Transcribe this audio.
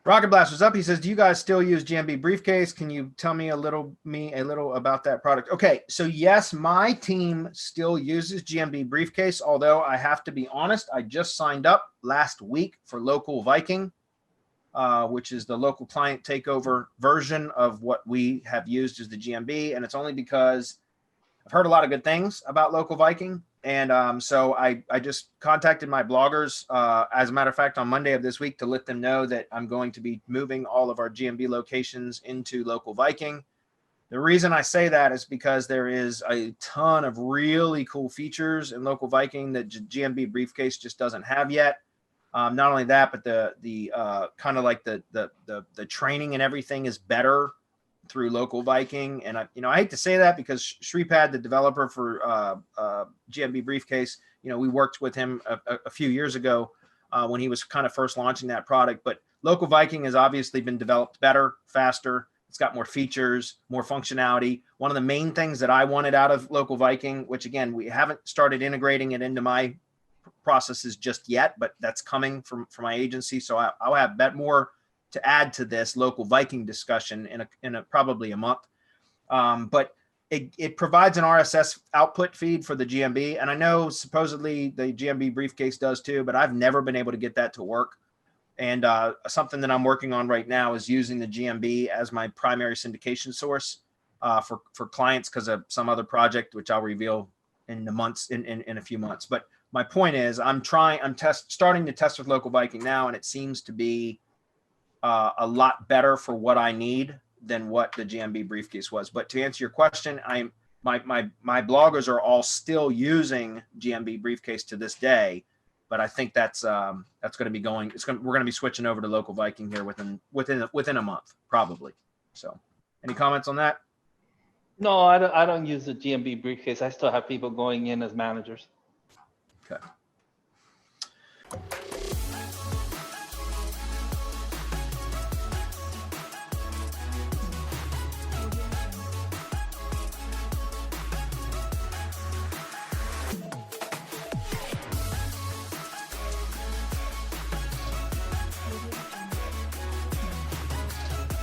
Rocket Blasters up. He says, do you guys still use GMB Briefcase? Can you tell me a little about that product? Okay, so yes, my team still uses GMB Briefcase, although I have to be honest, I just signed up last week for Local Viking, which is the local client takeover version of what we have used as the GMB. And it's only because I've heard a lot of good things about Local Viking. And so I just contacted my bloggers, as a matter of fact, on Monday of this week to let them know that I'm going to be moving all of our GMB locations into Local Viking. The reason I say that is because there is a ton of really cool features in Local Viking that GMB Briefcase just doesn't have yet. Not only that, but the kind of like the training and everything is better through Local Viking. And I hate to say that because Shripad, the developer for GMB Briefcase, we worked with him a few years ago when he was kind of first launching that product. But Local Viking has obviously been developed better, faster. It's got more features, more functionality. One of the main things that I wanted out of Local Viking, which again, we haven't started integrating it into my processes just yet, but that's coming from my agency. So I'll have more to add to this Local Viking discussion in probably a month. But it provides an RSS output feed for the GMB. And I know supposedly the GMB Briefcase does too, but I've never been able to get that to work. And something that I'm working on right now is using the GMB as my primary syndication source for clients because of some other project, which I'll reveal in a few months. But my point is I'm starting to test with Local Viking now, and it seems to be a lot better for what I need than what the GMB Briefcase was. But to answer your question, my bloggers are all still using GMB Briefcase to this day, but I think that's going to be we're going to be switching over to Local Viking here within a month probably. So, any comments on that? No, I don't use the GMB Briefcase. I still have people going in as managers. Okay.